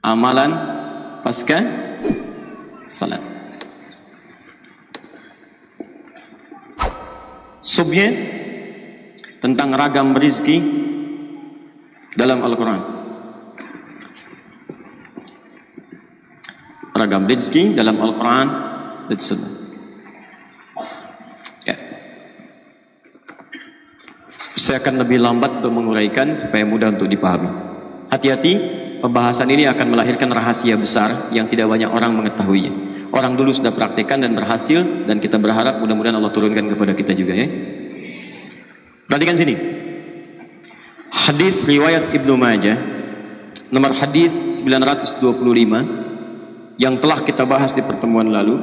Amalan pasca salat. Subnya tentang ragam rizki dalam Al-Quran. Ragam rizki dalam Al-Quran dan Sunnah. Ya. Saya akan lebih lambat untuk menguraikan supaya mudah untuk dipahami. Hati-hati, pembahasan ini akan melahirkan rahasia besar yang tidak banyak orang mengetahuinya. Orang dulu sudah praktekkan dan berhasil, dan kita berharap mudah-mudahan Allah turunkan kepada kita juga, ya. Perhatikan sini. Hadis riwayat Ibnu Majah nomor hadis 925 yang telah kita bahas di pertemuan lalu,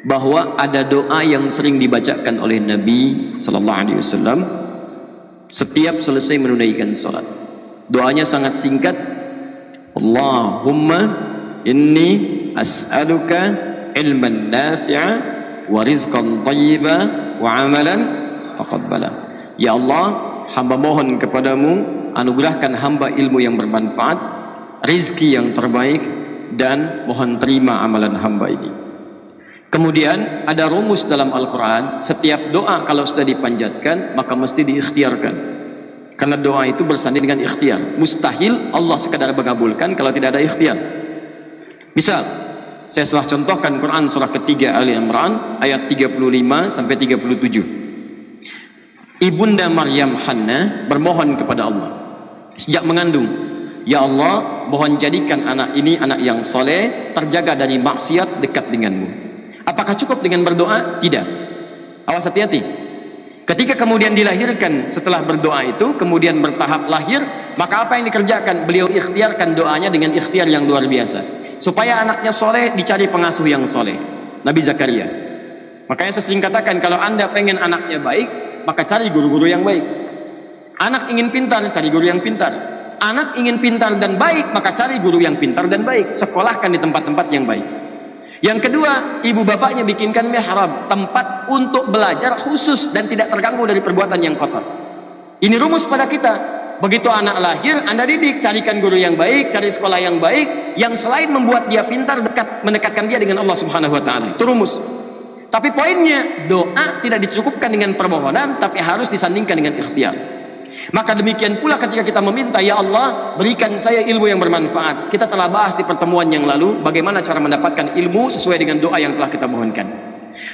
bahwa ada doa yang sering dibacakan oleh Nabi sallallahu alaihi wasallam setiap selesai menunaikan salat. Doanya sangat singkat. Allahumma inni as'aluka ilman nafi'a wa rizqan thayyiba wa amalan taqabbala. Ya Allah, hamba mohon kepadamu, anugerahkan hamba ilmu yang bermanfaat, rizki yang terbaik, dan mohon terima amalan hamba ini. Kemudian ada rumus dalam Al-Quran, setiap doa kalau sudah dipanjatkan maka mesti diikhtiarkan, karena doa itu bersanding dengan ikhtiar. Mustahil Allah sekadar mengabulkan kalau tidak ada ikhtiar. Misal, saya telah contohkan Quran surah ketiga Ali Imran ayat 35 sampai 37. Ibunda Maryam Hannah bermohon kepada Allah sejak mengandung, ya Allah, mohon jadikan anak ini anak yang soleh, terjaga dari maksiat, dekat denganmu. Apakah cukup dengan berdoa? Tidak. Awas, hati-hati. Ketika kemudian dilahirkan, setelah berdoa itu kemudian bertahap lahir, maka apa yang dikerjakan? Beliau ikhtiarkan doanya dengan ikhtiar yang luar biasa, supaya anaknya soleh, dicari pengasuh yang soleh, Nabi Zakaria. Makanya saya sering katakan, kalau Anda pengen anaknya baik, maka cari guru-guru yang baik. Anak ingin pintar, cari guru yang pintar. Anak ingin pintar dan baik, maka cari guru yang pintar dan baik. Sekolahkan di tempat-tempat yang baik. Yang kedua, ibu bapaknya bikinkan mihrab, tempat untuk belajar khusus dan tidak terganggu dari perbuatan yang kotor. Ini rumus pada kita. Begitu anak lahir, Anda didik, carikan guru yang baik, cari sekolah yang baik, yang selain membuat dia pintar, mendekatkan dia dengan Allah Subhanahu wa taala. Itu rumus. Tapi poinnya, doa tidak dicukupkan dengan permohonan, tapi harus disandingkan dengan ikhtiar. Maka demikian pula ketika kita meminta, ya Allah, berikan saya ilmu yang bermanfaat. Kita telah bahas di pertemuan yang lalu bagaimana cara mendapatkan ilmu sesuai dengan doa yang telah kita mohonkan.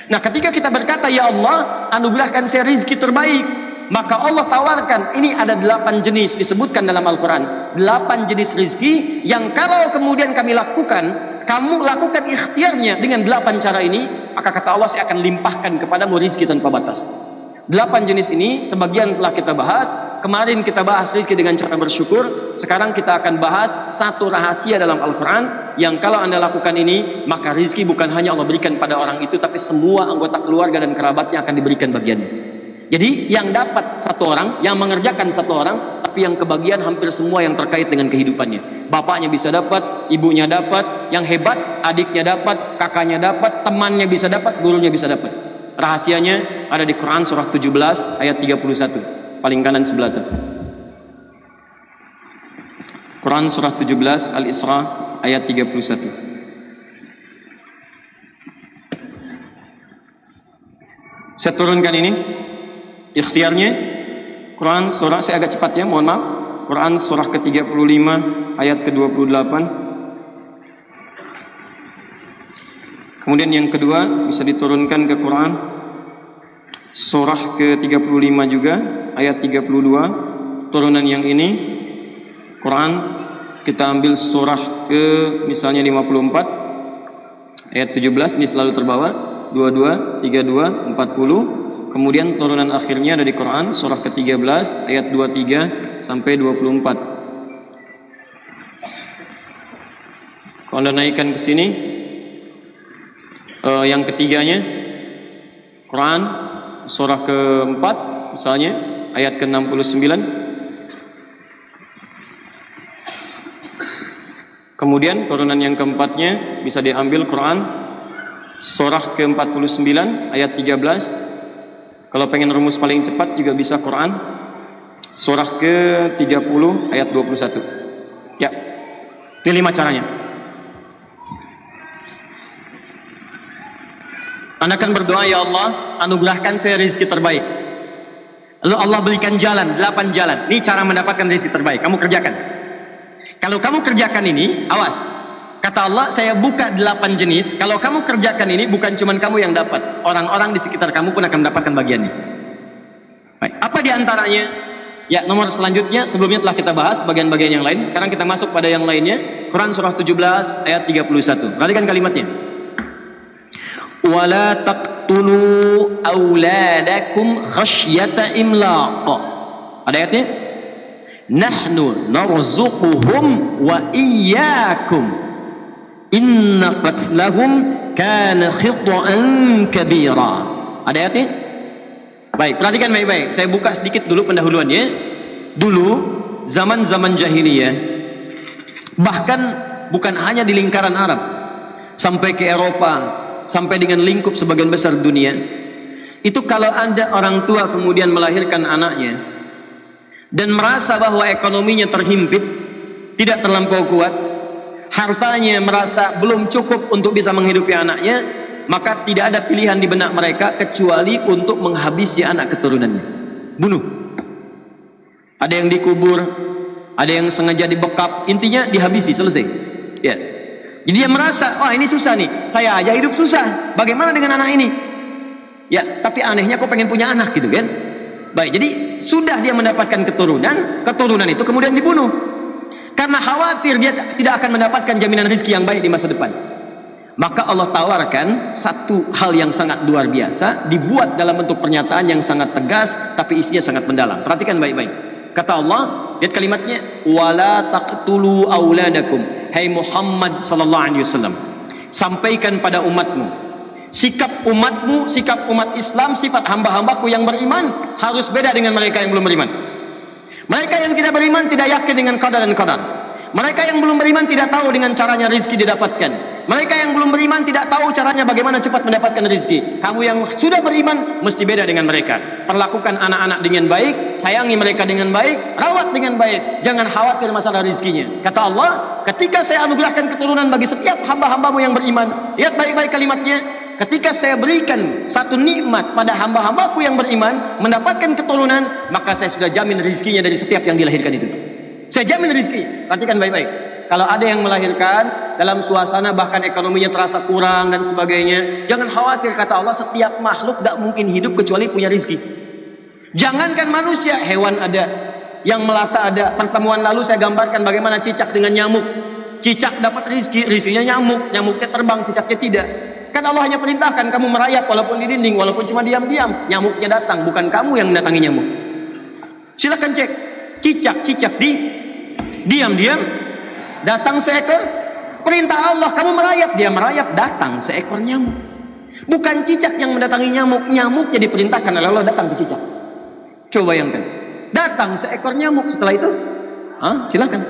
Nah, ketika kita berkata, ya Allah, anugerahkan saya rizki terbaik, maka Allah tawarkan, ini ada 8 jenis disebutkan dalam Al-Quran, 8 jenis rizki yang kalau kemudian kami lakukan, kamu lakukan ikhtiarnya dengan 8 cara ini, maka kata Allah, saya akan limpahkan kepadamu rizki tanpa batas. 8 jenis ini sebagian telah kita bahas. Kemarin kita bahas rizki dengan cara bersyukur. Sekarang kita akan bahas satu rahasia dalam Al-Quran yang kalau Anda lakukan ini, maka rizki bukan hanya Allah berikan pada orang itu, tapi semua anggota keluarga dan kerabatnya akan diberikan bagiannya. Jadi yang dapat satu orang, yang mengerjakan satu orang, tapi yang kebagian hampir semua yang terkait dengan kehidupannya. Bapaknya bisa dapat, ibunya dapat, yang hebat adiknya dapat, kakaknya dapat, temannya bisa dapat, gurunya bisa dapat. Rahasianya ada di Quran surah 17 ayat 31, paling kanan sebelah atas. Quran surah 17 Al-Isra ayat 31. Saya turunkan ini ikhtiarnya. Quran surah, saya agak cepat ya, mohon maaf. Quran surah ke-35 ayat ke-28. Kemudian yang kedua bisa diturunkan ke Quran surah ke-35 juga ayat 32. Turunan yang ini Quran kita ambil surah ke misalnya 54 ayat 17, ini selalu terbawa 22, 32, 40. Kemudian turunan akhirnya ada di Quran surah ke-13 ayat 23 sampai 24. Kalau Anda naikkan ke sini, yang ketiganya Quran surah ke-4 misalnya ayat ke-69. Kemudian turunan yang keempatnya bisa diambil Quran surah ke-49 ayat 13. Kalau pengen rumus paling cepat juga bisa Quran surah ke-30 ayat 21. Ya. Ini 5 caranya. Anda akan berdoa, ya Allah, anugerahkan saya rezeki terbaik. Lalu Allah berikan jalan, 8 jalan. Ini cara mendapatkan rezeki terbaik. Kamu kerjakan. Kalau kamu kerjakan ini, awas. Kata Allah, saya buka 8 jenis. Kalau kamu kerjakan ini, bukan cuma kamu yang dapat. Orang-orang di sekitar kamu pun akan mendapatkan bagiannya. Baik. Apa di antaranya? Ya, nomor selanjutnya, sebelumnya telah kita bahas bagian-bagian yang lain. Sekarang kita masuk pada yang lainnya. Quran surah 17 ayat 31. Perhatikan kalimatnya. Wala taqtulu auladakum khasyata imlaq. Ada ayatnya? Nahnu narzuquhum wa iyyakum. Inna qatlahum kana khita'an kabira. Ada ayatnya? Baik, perhatikan baik-baik. Saya buka sedikit dulu pendahuluannya. Dulu zaman-zaman jahiliyah, bahkan bukan hanya di lingkaran Arab, sampai ke Eropa, sampai dengan lingkup sebagian besar dunia, itu kalau ada orang tua kemudian melahirkan anaknya dan merasa bahwa ekonominya terhimpit, tidak terlampau kuat, hartanya merasa belum cukup untuk bisa menghidupi anaknya, maka tidak ada pilihan di benak mereka kecuali untuk menghabisi anak keturunannya. Bunuh. Ada yang dikubur, ada yang sengaja dibekap, intinya dihabisi, selesai. Ya. Jadi dia merasa, wah ini susah nih, saya aja hidup susah, bagaimana dengan anak ini? Ya, tapi anehnya kok pengen punya anak gitu kan? Baik, jadi sudah dia mendapatkan keturunan, keturunan itu kemudian dibunuh. Karena khawatir dia tidak akan mendapatkan jaminan rezeki yang baik di masa depan. Maka Allah tawarkan satu hal yang sangat luar biasa, dibuat dalam bentuk pernyataan yang sangat tegas, tapi isinya sangat mendalam. Perhatikan baik-baik. Kata Allah, lihat kalimatnya, wala taqtulu auladakum. Hai Muhammad sallallahu alaihi wasallam, sampaikan pada umatmu, sikap umatmu, sikap umat Islam, sifat hamba-hambaku yang beriman harus beda dengan mereka yang belum beriman. Mereka yang tidak beriman tidak yakin dengan qada dan qadar. Mereka yang belum beriman tidak tahu dengan caranya rezeki didapatkan. Mereka yang belum beriman tidak tahu caranya bagaimana cepat mendapatkan rezeki. Kamu yang sudah beriman mesti beda dengan mereka. Perlakukan anak-anak dengan baik, sayangi mereka dengan baik, rawat dengan baik. Jangan khawatir masalah rezekinya. Kata Allah, ketika saya anugerahkan keturunan bagi setiap hamba-hambamu yang beriman, lihat baik-baik kalimatnya. Ketika saya berikan satu nikmat pada hamba-hambaku yang beriman, mendapatkan keturunan, maka saya sudah jamin rezekinya dari setiap yang dilahirkan itu. Saya jamin rezeki. Perhatikan baik-baik. Kalau ada yang melahirkan dalam suasana bahkan ekonominya terasa kurang dan sebagainya, jangan khawatir, kata Allah, setiap makhluk tak mungkin hidup kecuali punya rezeki. Jangankan manusia, hewan ada, yang melata ada. Pertemuan lalu saya gambarkan bagaimana cicak dengan nyamuk. Cicak dapat rezeki, rezekinya nyamuk, nyamuknya terbang, cicaknya tidak. Kan Allah hanya perintahkan kamu merayap walaupun di dinding, walaupun cuma diam-diam, nyamuknya datang, bukan kamu yang mendatangi nyamuk. Silakan cek, cicak diam-diam datang seekor, perintah Allah kamu merayap, dia merayap, datang seekor nyamuk. Bukan cicak yang mendatangi nyamuk, nyamuknya diperintahkan oleh Allah datang ke cicak. Coba bayangkan, datang seekor nyamuk, setelah itu silakan.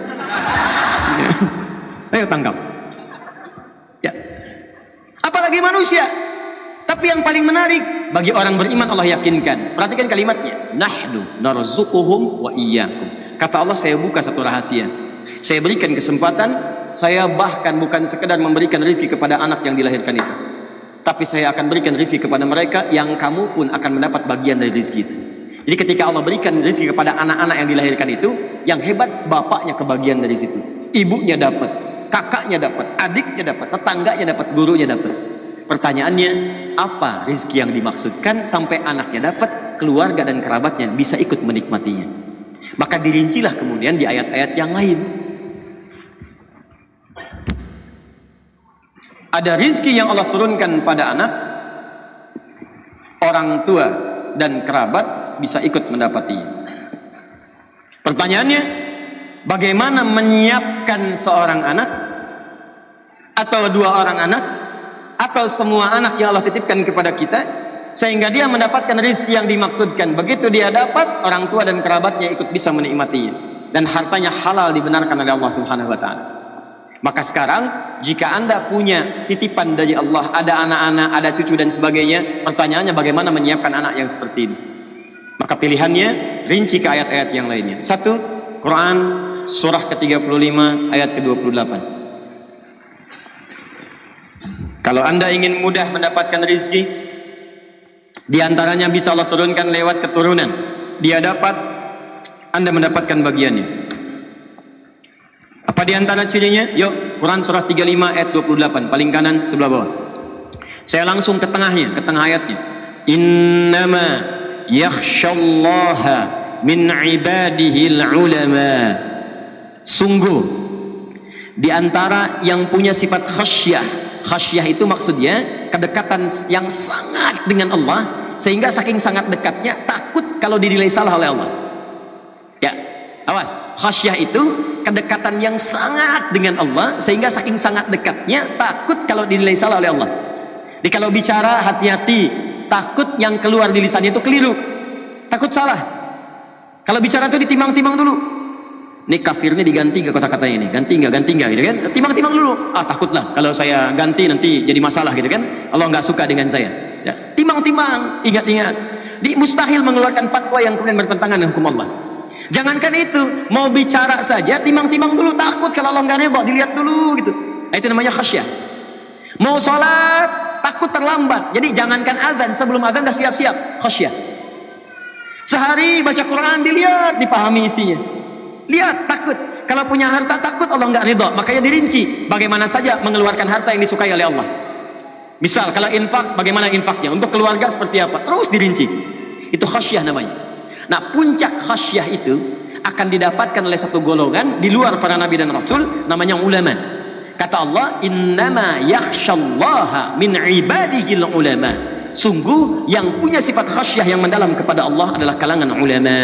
Ayo tangkap. Ya. Apalagi manusia. Tapi yang paling menarik, bagi orang beriman Allah yakinkan. Perhatikan kalimatnya, nahnu narzuquhum wa iyyakum. Kata Allah, saya buka satu rahasia. Saya berikan kesempatan, saya bahkan bukan sekedar memberikan rezeki kepada anak yang dilahirkan itu, tapi saya akan berikan rezeki kepada mereka yang kamu pun akan mendapat bagian dari rezeki itu. Jadi ketika Allah berikan rezeki kepada anak-anak yang dilahirkan itu, yang hebat bapaknya kebagian dari situ. Ibunya dapat, kakaknya dapat, adiknya dapat, tetangganya dapat, gurunya dapat. Pertanyaannya, apa rezeki yang dimaksudkan sampai anaknya dapat, keluarga dan kerabatnya bisa ikut menikmatinya? Maka dirincilah kemudian di ayat-ayat yang lain. Ada rizki yang Allah turunkan pada anak, orang tua dan kerabat bisa ikut mendapatinya. Pertanyaannya, bagaimana menyiapkan seorang anak, atau dua orang anak, atau semua anak yang Allah titipkan kepada kita, sehingga dia mendapatkan rizki yang dimaksudkan. Begitu dia dapat, orang tua dan kerabatnya ikut bisa menikmatinya, dan hartanya halal dibenarkan oleh Allah Subhanahu wa ta'ala. Maka sekarang, jika Anda punya titipan dari Allah, ada anak-anak, ada cucu dan sebagainya, pertanyaannya bagaimana menyiapkan anak yang seperti ini? Maka pilihannya rinci ke ayat-ayat yang lainnya. Satu, Quran surah ke-35 ayat ke-28. Kalau Anda ingin mudah mendapatkan rezeki, di antaranya bisa Allah turunkan lewat keturunan. Dia dapat, Anda mendapatkan bagiannya. Apa di antara cirinya? Yuk, Quran surah 35 ayat 28, paling kanan sebelah bawah. Saya langsung ke tengahnya, ke tengah ayatnya. Innama yakhshallaha min ibadihil ulama. Sungguh di antara yang punya sifat khasyah. Khasyah itu maksudnya kedekatan yang sangat dengan Allah, sehingga saking sangat dekatnya takut kalau dinilai salah oleh Allah. Ya, awas. Khasyah itu kedekatan yang sangat dengan Allah, sehingga saking sangat dekatnya takut kalau dinilai salah oleh Allah. Jadi kalau bicara hati-hati, takut yang keluar di lisannya itu keliru, takut salah. Kalau bicara itu ditimbang-timbang dulu. Ini kafirnya diganti ke kata-katanya ini, ganti nggak gitu kan? Timbang-timbang dulu. Takutlah kalau saya ganti nanti jadi masalah gitu kan? Allah nggak suka dengan saya. Ya, timbang-timbang, ingat-ingat. Mustahil mengeluarkan fatwa yang kemudian bertentangan dengan hukum Allah. Jangankan itu, mau bicara saja timbang-timbang dulu, takut kalau Allah nggak ridha, dilihat dulu gitu. Nah, itu namanya khasyah. Mau sholat takut terlambat, jadi jangankan azan, sebelum azan dah siap-siap, khasyah. Sehari baca Quran dilihat, dipahami isinya. Lihat, takut. Kalau punya harta takut Allah nggak ridha, makanya dirinci bagaimana saja mengeluarkan harta yang disukai oleh Allah. Misal kalau infak, bagaimana infaknya, untuk keluarga seperti apa, terus dirinci. Itu khasyah namanya. Nah, puncak khasyah itu akan didapatkan oleh satu golongan di luar para nabi dan rasul, namanya ulama. Kata Allah, innama yakhshallaha min ibadihil ulama. Sungguh yang punya sifat khasyah yang mendalam kepada Allah adalah kalangan ulama.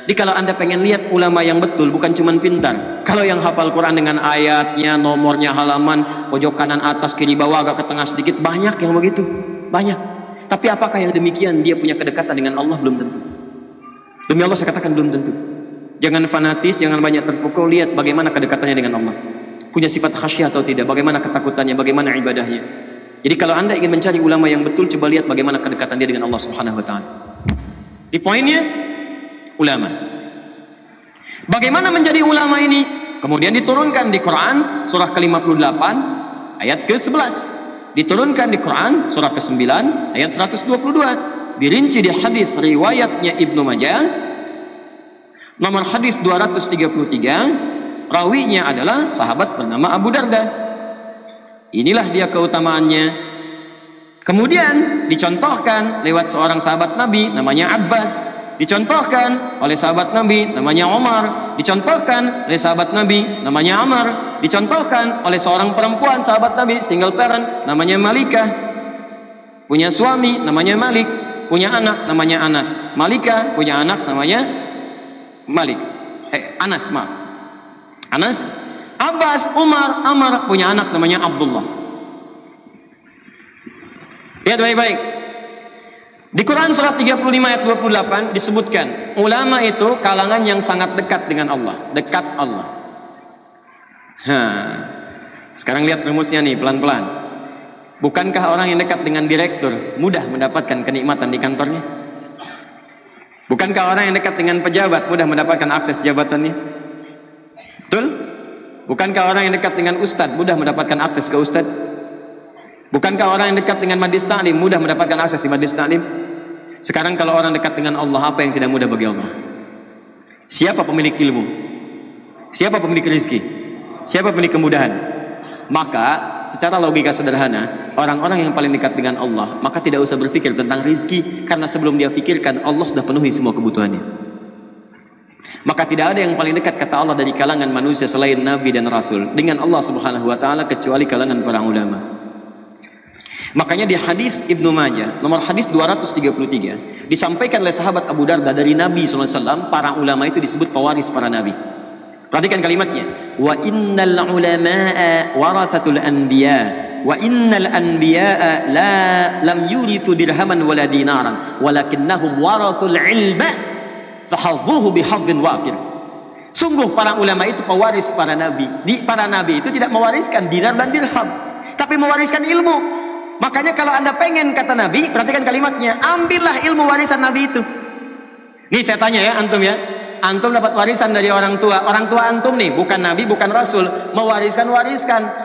Jadi kalau Anda pengen lihat ulama yang betul, bukan cuma pintar. Kalau yang hafal Quran dengan ayatnya, nomornya, halaman, pojok kanan atas, kiri bawah, agak ke tengah sedikit, banyak yang begitu, banyak. Tapi apakah yang demikian dia punya kedekatan dengan Allah? Belum tentu. Demi Allah saya katakan belum tentu. Jangan fanatis, jangan banyak terpukul. Lihat bagaimana kedekatannya dengan Allah. Punya sifat khasyah atau tidak? Bagaimana ketakutannya? Bagaimana ibadahnya? Jadi kalau Anda ingin mencari ulama yang betul, coba lihat bagaimana kedekatan dia dengan Allah Subhanahu Wa Taala. Di poinnya, ulama. Bagaimana menjadi ulama ini? Kemudian diturunkan di Quran surah ke-58 ayat ke-11. Diturunkan di Quran surah ke-9 ayat 122. Dirinci di hadis riwayatnya Ibnu Majah nomor hadis 233. Rawinya adalah sahabat bernama Abu Darda. Inilah dia keutamaannya. Kemudian dicontohkan lewat seorang sahabat Nabi namanya Abbas. Dicontohkan oleh sahabat Nabi namanya Umar. Dicontohkan oleh sahabat Nabi namanya Amr. Dicontohkan oleh seorang perempuan sahabat Nabi, single parent, namanya Malikah. Punya suami namanya Malik, punya anak namanya Anas. Malikah punya anak namanya Malik. Anas, maaf. Anas, Abbas, Umar, Amr punya anak namanya Abdullah. Lihat baik-baik. Di Quran surat 35 ayat 28 disebutkan ulama itu kalangan yang sangat dekat dengan Allah, dekat Allah. Sekarang lihat rumusnya nih pelan-pelan. Bukankah orang yang dekat dengan direktur mudah mendapatkan kenikmatan di kantornya? Bukankah orang yang dekat dengan pejabat mudah mendapatkan akses jabatannya? Betul? Bukankah orang yang dekat dengan ustadz mudah mendapatkan akses ke ustadz? Bukankah orang yang dekat dengan majlis ta'lim mudah mendapatkan akses di majlis ta'lim? Sekarang kalau orang dekat dengan Allah, apa yang tidak mudah bagi Allah? Siapa pemilik ilmu? Siapa pemilik rezeki? Siapa pemilik kemudahan? Maka secara logika sederhana, orang-orang yang paling dekat dengan Allah, maka tidak usah berpikir tentang rezeki, karena sebelum dia pikirkan, Allah sudah penuhi semua kebutuhannya. Maka tidak ada yang paling dekat, kata Allah, dari kalangan manusia selain Nabi dan Rasul dengan Allah Subhanahu Wa Taala kecuali kalangan para ulama. Makanya di hadis Ibnu Majah nomor hadis 233 disampaikan oleh sahabat Abu Darda dari Nabi SAW, para ulama itu disebut pewaris para nabi. Perhatikan kalimatnya, wa innal ulama'a warathatul anbiya wa innal anbiya'a lam yurithu dirhaman wala dinaran walakinnahum warathul ilma fahadhuhu bihadhin wafir. Sungguh para ulama itu pewaris para nabi. Para nabi itu tidak mewariskan dinar dan dirham, tapi mewariskan ilmu. Makanya kalau Anda pengen, kata Nabi, perhatikan kalimatnya, ambillah ilmu warisan Nabi itu. Nih saya tanya ya, antum ya, Antum dapat warisan dari orang tua. Orang tua antum nih, bukan nabi, bukan rasul, mewariskan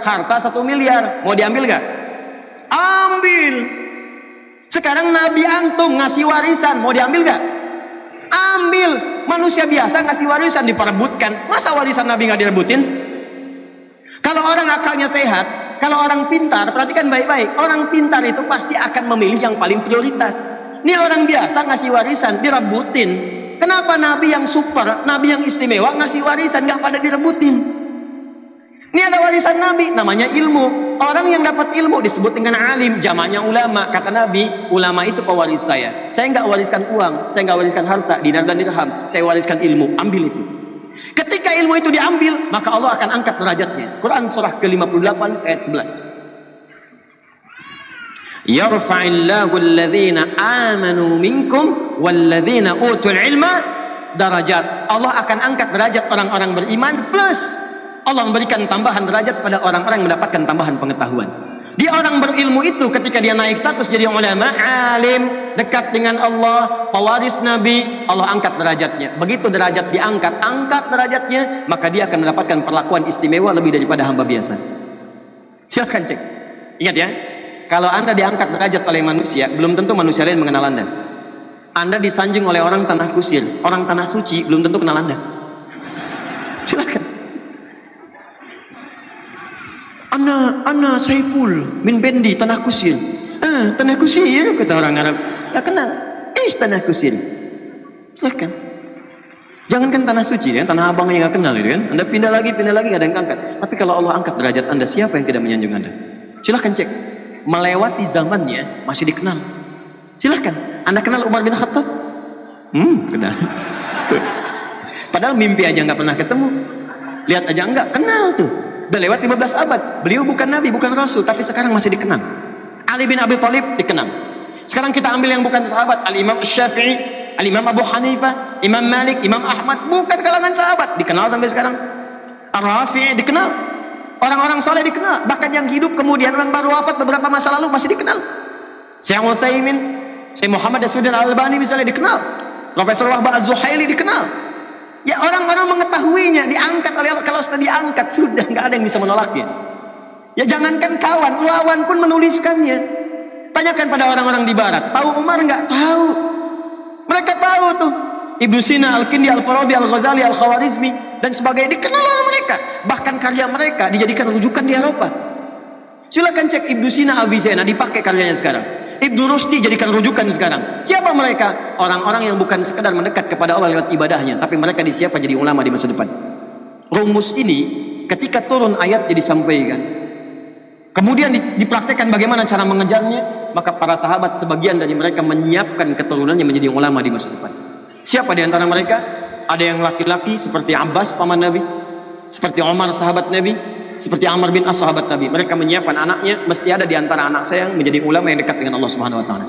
harta 1 miliar. Mau diambil gak? Ambil. Sekarang nabi antum ngasih warisan, mau diambil gak? Ambil. Manusia biasa ngasih warisan diperebutkan. Masa warisan nabi gak direbutin? Kalau orang akalnya sehat, kalau orang pintar, perhatikan baik-baik. Orang pintar itu pasti akan memilih yang paling prioritas. Ini orang biasa ngasih warisan direbutin. Kenapa nabi yang super, nabi yang istimewa ngasih warisan gak pada direbutin? Ini ada warisan nabi, namanya ilmu. Orang yang dapat ilmu disebut dengan alim, jamaknya ulama. Kata nabi, ulama itu pewaris saya. Saya nggak wariskan uang, saya nggak wariskan harta, dinar dan dirham. Saya wariskan ilmu, ambil itu. Ketika ilmu itu diambil, maka Allah akan angkat derajatnya. Quran surah ke-58 ayat 11. Yarfa'illahu alladhina amanu minkum walladhina utul ilma darajat. Allah akan angkat derajat orang-orang beriman, plus Allah memberikan tambahan derajat pada orang-orang yang mendapatkan tambahan pengetahuan. Dia orang berilmu itu ketika dia naik status jadi ulama, alim, dekat dengan Allah, pewaris nabi, Allah angkat derajatnya. Begitu derajat diangkat, angkat derajatnya, maka dia akan mendapatkan perlakuan istimewa lebih daripada hamba biasa. Silakan cek. Ingat ya, kalau Anda diangkat derajat oleh manusia, belum tentu manusia lain mengenal Anda. Anda disanjung oleh orang tanah kusir, orang tanah suci, belum tentu kenal Anda. Silakan. Ana Saiful min Bendi tanah kusir. Tanah kusir kata orang Arab. Ya kenal. Tanah kusir. Silakan. Jangankan tanah suci ya, tanah abang yang nggak kenal itu kan. Anda pindah lagi nggak ada yang angkat. Tapi kalau Allah angkat derajat Anda, siapa yang tidak menyanjung Anda? Silakan cek. Melewati zamannya masih dikenal. Silakan. Anda kenal Umar bin Khattab? Kenal. Padahal mimpi aja nggak pernah ketemu. Lihat aja enggak, kenal tuh. Udah lewat 15 abad. Beliau bukan nabi, bukan rasul, tapi sekarang masih dikenal. Ali bin Abi Thalib dikenal. Sekarang kita ambil yang bukan sahabat, Al-Imam Syafi'i, Al-Imam Abu Hanifah, Imam Malik, Imam Ahmad, bukan kalangan sahabat, dikenal sampai sekarang. Ar-Rafi'i dikenal. Orang-orang soleh dikenal. Bahkan yang hidup kemudian orang baru wafat beberapa masa lalu masih dikenal. Syekh Utsaimin, Syekh Muhammad Nasiruddin Al-Albani misalnya dikenal. Profesor Wahbah Az-Zuhaili dikenal. Ya orang-orang mengetahuinya, diangkat oleh Allah. Kalau sudah diangkat, sudah nggak ada yang bisa menolaknya. Ya jangankan kawan, lawan pun menuliskannya. Tanyakan pada orang-orang di barat, tahu Umar nggak? Tahu. Mereka tahu tuh. Ibnu Sina, Al-Kindi, Al-Farabi, Al-Ghazali, Al-Khawarizmi dan sebagainya dikenal oleh mereka. Bahkan karya mereka dijadikan rujukan di Eropa. Silakan cek Ibnu Sina, Avicenna, dipakai karyanya sekarang. Ibnu Rushdi jadikan rujukan sekarang. Siapa mereka? Orang-orang yang bukan sekedar mendekat kepada Allah lewat ibadahnya, tapi mereka disiapkan jadi ulama di masa depan. Rumus ini ketika turun ayat jadi sampaikan, kemudian dipraktekkan bagaimana cara mengejarnya, maka para sahabat sebagian dari mereka menyiapkan keturunannya menjadi ulama di masa depan. Siapa di antara mereka? Ada yang laki-laki seperti Abbas paman Nabi, seperti Umar sahabat Nabi, seperti Amr bin As sahabat Nabi. Mereka menyiapkan anaknya, mesti ada di antara anak saya yang menjadi ulama yang dekat dengan Allah Subhanahu wa taala.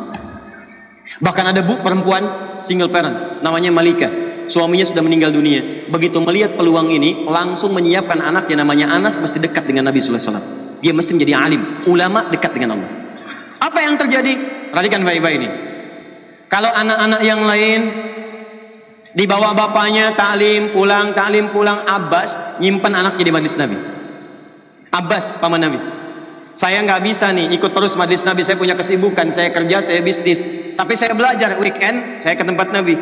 Bahkan ada perempuan single parent namanya Malika. Suaminya sudah meninggal dunia. Begitu melihat peluang ini, langsung menyiapkan anaknya namanya Anas mesti dekat dengan Nabi sallallahu alaihi wasallam. Dia mesti menjadi alim, ulama dekat dengan Allah. Apa yang terjadi? Perhatikan baik-baik ini. Kalau anak-anak yang lain dibawa bapaknya taklim pulang, Abbas nyimpan anaknya di majelis Nabi. Abbas paman Nabi, saya nggak bisa nih ikut terus majelis Nabi, saya punya kesibukan, saya kerja, saya bisnis, tapi saya belajar weekend, saya ke tempat Nabi.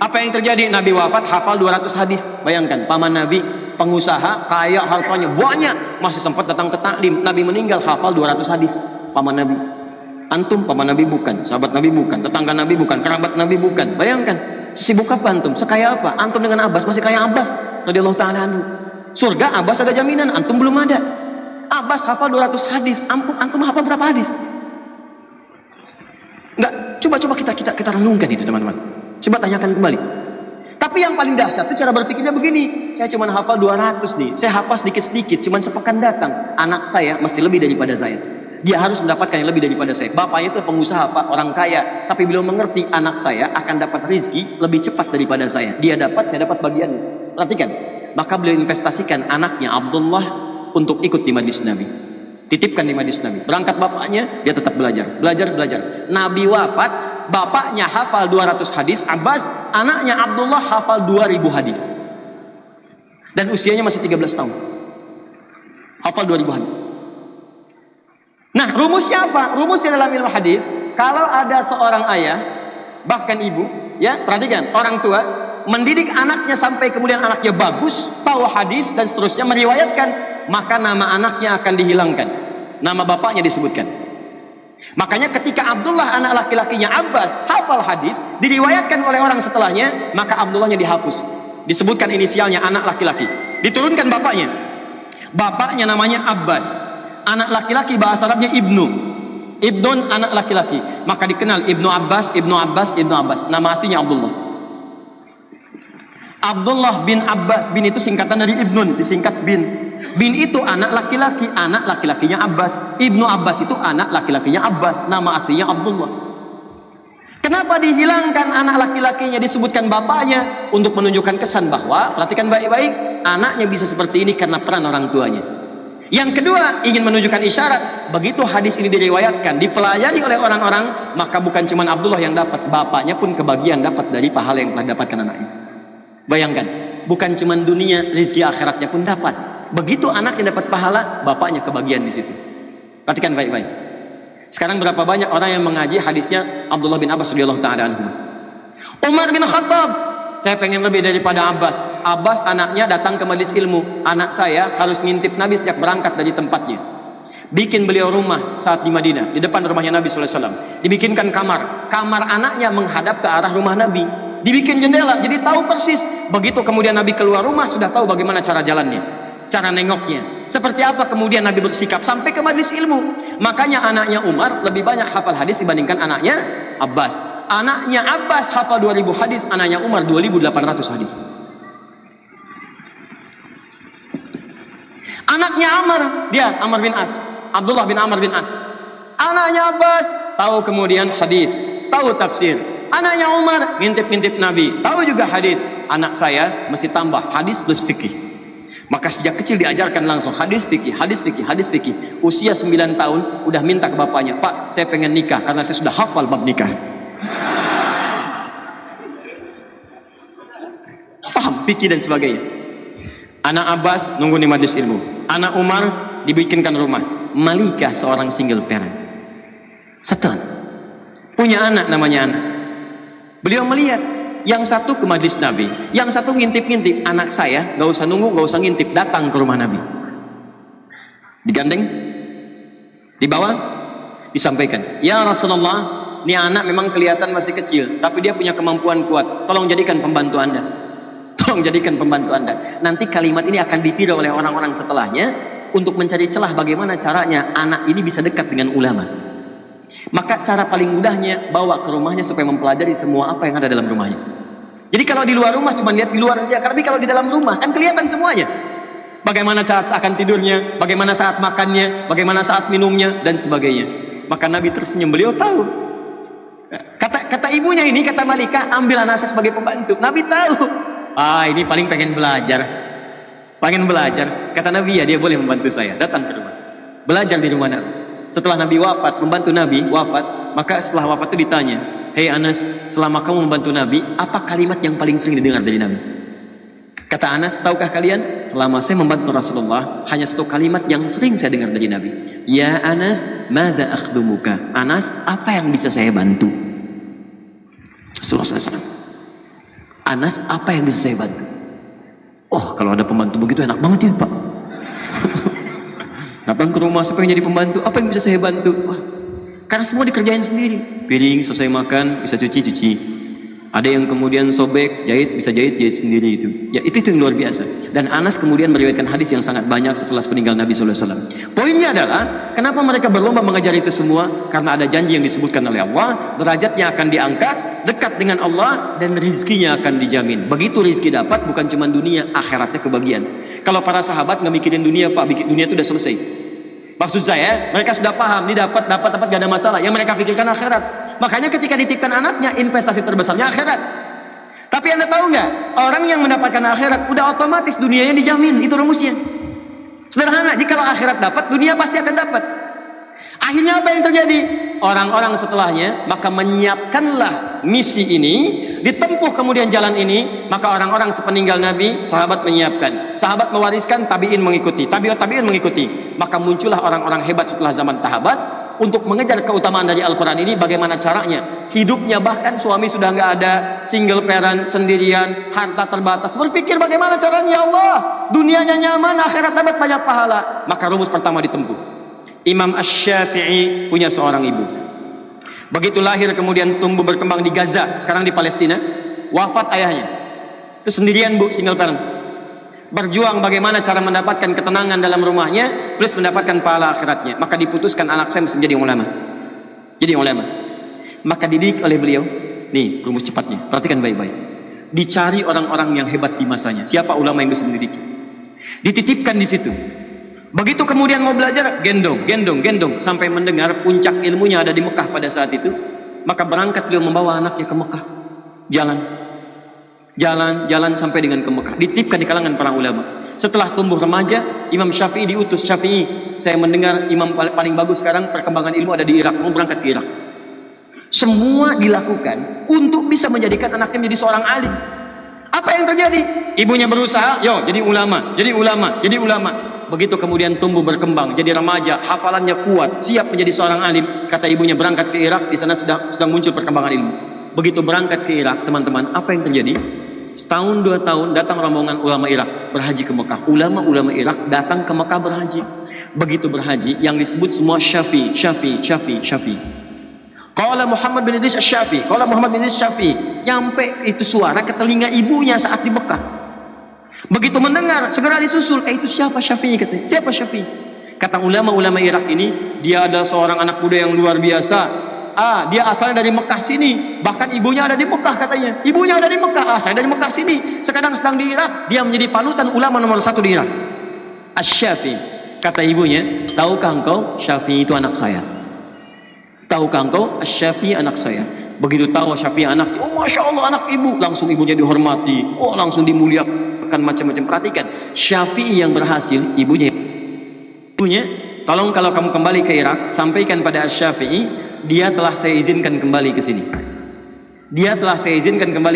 Apa yang terjadi? Nabi wafat, hafal 200 hadis. Bayangkan, paman Nabi pengusaha, kaya, hartanya banyak, masih sempat datang ke taklim. Nabi meninggal, hafal 200 hadis. Paman Nabi. Antum paman Nabi bukan, sahabat Nabi bukan, tetangga Nabi bukan, kerabat Nabi bukan. Bayangkan, sibuk apa antum? Sekaya apa? Antum dengan Abbas masih kaya Abbas radhiyallahu taala anhu. Surga Abbas ada jaminan, antum belum ada. Abbas hafal 200 hadis, antum hafal berapa hadis? Enggak, coba kita renungkan itu teman-teman. Coba tanyakan kembali. Tapi yang paling dahsyat itu cara berpikirnya begini. Saya cuma hafal 200 nih, saya hafal sedikit-sedikit, cuma sepekan datang. Anak saya mesti lebih daripada saya. Dia harus mendapatkan yang lebih daripada saya. Bapaknya itu pengusaha, Pak, orang kaya, tapi beliau mengerti anak saya akan dapat rezeki lebih cepat daripada saya. Dia dapat, saya dapat bagiannya. Perhatikan. Maka beliau investasikan anaknya Abdullah untuk ikut di majlis Nabi, titipkan di majlis Nabi. Berangkat bapaknya, dia tetap belajar. Nabi wafat, bapaknya hafal 200 hadis, Abbas, anaknya Abdullah hafal 2000 hadis. Dan usianya masih 13 tahun. Hafal 2000 hadis. Nah, rumusnya apa? Rumusnya dalam ilmu hadis, kalau ada seorang ayah, bahkan ibu, ya, perhatikan, orang tua mendidik anaknya sampai kemudian anaknya bagus, tahu hadis dan seterusnya, meriwayatkan, maka nama anaknya akan dihilangkan. Nama bapaknya disebutkan. Makanya ketika Abdullah anak laki-lakinya Abbas hafal hadis, diriwayatkan oleh orang setelahnya, maka Abdullahnya dihapus. Disebutkan inisialnya anak laki-laki. Diturunkan bapaknya. Bapaknya namanya Abbas. Anak laki-laki bahasa Arabnya Ibnu. Ibnun anak laki-laki. Maka dikenal Ibnu Abbas, Ibnu Abbas, Ibnu Abbas. Nama aslinya Abdullah. Abdullah bin Abbas. Bin itu singkatan dari Ibnun, disingkat bin. Bin itu anak laki-laki, anak laki-lakinya Abbas. Ibnu Abbas itu anak laki-lakinya Abbas, nama aslinya Abdullah. Kenapa dihilangkan anak laki-lakinya, disebutkan bapaknya? Untuk menunjukkan kesan bahwa, perhatikan baik-baik, anaknya bisa seperti ini karena peran orang tuanya. Yang kedua, ingin menunjukkan isyarat, begitu hadis ini diriwayatkan, dipelajari oleh orang-orang, maka bukan cuma Abdullah yang dapat, bapaknya pun kebagian dapat dari pahala yang telah dapatkan anaknya. Bayangkan, bukan cuma dunia, rezeki akhiratnya pun dapat. Begitu anaknya dapat pahala, bapaknya kebagian di situ. Perhatikan baik-baik. Sekarang berapa banyak orang yang mengaji hadisnya Abdullah bin Abbas radhiyallahu ta'ala anhu. Umar bin Khattab, saya pengen lebih daripada Abbas. Abbas anaknya datang ke majelis ilmu. Anak saya harus ngintip Nabi sejak berangkat dari tempatnya. Bikin beliau rumah saat di Madinah, di depan rumahnya Nabi SAW. Dibikinkan kamar. Kamar anaknya menghadap ke arah rumah Nabi. Dibikin jendela, jadi tahu persis. Begitu kemudian Nabi keluar rumah, sudah tahu bagaimana cara jalannya, cara nengoknya, seperti apa kemudian Nabi bersikap sampai ke majelis ilmu. Makanya anaknya Umar lebih banyak hafal hadis dibandingkan anaknya Abbas. Anaknya Abbas hafal 2000 hadis, anaknya Umar 2800 hadis. Anaknya Amr bin As, Abdullah bin Amr bin As. Anaknya Abbas tahu kemudian hadis, tahu tafsir. Anaknya Umar ngintip-ngintip Nabi, tahu juga hadis. Anak saya mesti tambah hadis plus fikih. Maka sejak kecil diajarkan langsung hadis fikih, hadis fikih, hadis fikih. Usia 9 tahun udah minta ke bapaknya, "Pak, saya pengen nikah karena saya sudah hafal bab nikah." Paham fikih dan sebagainya. Anak Abbas nunggu di majelis ilmu. Anak Umar dibikinkan rumah. Malika seorang single parent. Setelah punya anak namanya Anas. Beliau melihat yang satu ke majelis Nabi, yang satu ngintip-ngintip. Anak saya gak usah nunggu, gak usah ngintip, datang ke rumah Nabi. Digandeng, dibawa, disampaikan, "Ya Rasulullah, ini anak memang kelihatan masih kecil, tapi dia punya kemampuan kuat. Tolong jadikan pembantu Anda. Tolong jadikan pembantu Anda." Nanti kalimat ini akan ditiru oleh orang-orang setelahnya untuk mencari celah bagaimana caranya anak ini bisa dekat dengan ulama. Maka cara paling mudahnya bawa ke rumahnya supaya mempelajari semua apa yang ada dalam rumahnya. Jadi kalau di luar rumah cuma lihat di luar saja, tapi kalau di dalam rumah kan kelihatan semuanya. Bagaimana saat akan tidurnya, bagaimana saat makannya, bagaimana saat minumnya dan sebagainya. Maka Nabi tersenyum, beliau tahu. Kata ibunya ini, kata Malika, "Ambil anak saya sebagai pembantu." Nabi tahu. Ini paling pengen belajar. Pengen belajar. Kata Nabi, "Ya, dia boleh membantu saya." Datang ke rumah. Belajar di rumah Nabi. Setelah Nabi wafat, membantu Nabi wafat, maka setelah wafat itu ditanya, "Hei Anas, selama kamu membantu Nabi, apa kalimat yang paling sering didengar dari Nabi?" Kata Anas, "Tahukah kalian, selama saya membantu Rasulullah, hanya satu kalimat yang sering saya dengar dari Nabi. Ya Anas, madza akhdumuka?" Anas, apa yang bisa saya bantu? Rasulullah SAW. Anas, apa yang bisa saya bantu? Oh, kalau ada pembantu begitu enak banget ya Pak. Datang ke rumah, siapa yang jadi pembantu? Apa yang bisa saya bantu? Wah, karena semua dikerjain sendiri. Piring, selesai makan, bisa cuci. Ada yang kemudian sobek, jahit, bisa jahit sendiri itu. Ya, itu yang luar biasa. Dan Anas kemudian meriwayatkan hadis yang sangat banyak setelah peninggal Nabi SAW. Poinnya adalah, kenapa mereka berlomba mengajar itu semua? Karena ada janji yang disebutkan oleh Allah, derajatnya akan diangkat, dekat dengan Allah, dan rizkinya akan dijamin. Begitu rizki dapat, bukan cuma dunia, akhiratnya kebagian. Kalau para sahabat nggak mikirin dunia, Pak, bikin dunia itu udah selesai. Maksud saya, mereka sudah paham, ini dapat gak ada masalah. Yang mereka pikirkan akhirat. Makanya ketika dititipkan anaknya, investasi terbesarnya akhirat. Tapi Anda tahu nggak, orang yang mendapatkan akhirat udah otomatis dunianya dijamin. Itu rumusnya. Sederhana, jika akhirat dapat, dunia pasti akan dapat. Akhirnya apa yang terjadi? Orang-orang setelahnya maka menyiapkanlah misi ini, ditempuh kemudian jalan ini, maka orang-orang sepeninggal Nabi, sahabat menyiapkan, sahabat mewariskan, tabi'in mengikuti, tabi'in mengikuti. Maka muncullah orang-orang hebat setelah zaman sahabat untuk mengejar keutamaan dari Al-Quran ini. Bagaimana caranya? Hidupnya bahkan suami sudah nggak ada, single parent, sendirian, harta terbatas. Berpikir bagaimana caranya, ya Allah, dunianya nyaman, akhirat dapat banyak pahala. Maka rumus pertama ditempuh. Imam Asy-Syafi'i punya seorang ibu. Begitu lahir kemudian tumbuh berkembang di Gaza, sekarang di Palestina. Wafat ayahnya. Itu sendirian bu, single parent. Berjuang bagaimana cara mendapatkan ketenangan dalam rumahnya, plus mendapatkan pahala akhiratnya. Maka diputuskan anak saya mesti jadi ulama. Jadi ulama. Maka dididik oleh beliau. Nih rumus cepatnya, perhatikan baik-baik. Dicari orang-orang yang hebat di masanya. Siapa ulama yang bisa mendidik? Dititipkan di situ. Begitu kemudian mau belajar, gendong sampai mendengar puncak ilmunya ada di Mekah pada saat itu. Maka berangkat beliau membawa anaknya ke Mekah. Jalan sampai dengan ke Mekah. Dititipkan di kalangan para ulama. Setelah tumbuh remaja, Imam Syafi'i diutus. Syafi'i, saya mendengar imam paling bagus sekarang perkembangan ilmu ada di Irak. Mau berangkat ke Irak. Semua dilakukan untuk bisa menjadikan anaknya menjadi seorang alim. Apa yang terjadi? Ibunya berusaha, yo jadi ulama. Begitu kemudian tumbuh berkembang, jadi remaja, hafalannya kuat, siap menjadi seorang alim. Kata ibunya berangkat ke Irak, di sana sedang muncul perkembangan ilmu. Begitu berangkat ke Irak, teman-teman, apa yang terjadi? Setahun 2 tahun datang rombongan ulama Irak berhaji ke Mekah. Ulama-ulama Irak datang ke Mekah berhaji. Begitu berhaji, yang disebut semua Syafi'i. Qala Muhammad bin Idris Syafi'i. Nyampe itu suara ke telinga ibunya saat di Mekah. Begitu mendengar, segera disusul. Itu siapa Syafi'i? Katanya. Siapa Syafi'i? Kata ulama-ulama Irak ini, dia adalah seorang anak muda yang luar biasa. Dia asalnya dari Mekah sini. Bahkan ibunya ada di Mekah katanya. Ibunya ada di Mekah, saya dari Mekah sini. Sekarang sedang di Irak. Dia menjadi panutan ulama nomor 1 di Irak. Asy-Syafi'i. Kata ibunya, tahukah engkau Syafi'i itu anak saya? Tahukah engkau Asy-Syafi'i anak saya? Begitu tahu Syafi'i anak, oh masya Allah anak ibu. Langsung ibunya dihormati. Oh langsung dimuliakan. Macam-macam. Perhatikan, Syafi'i yang berhasil, ibunya, tolong kalau kamu kembali ke Irak, sampaikan pada Asy-Syafi'i, dia telah saya izinkan kembali ke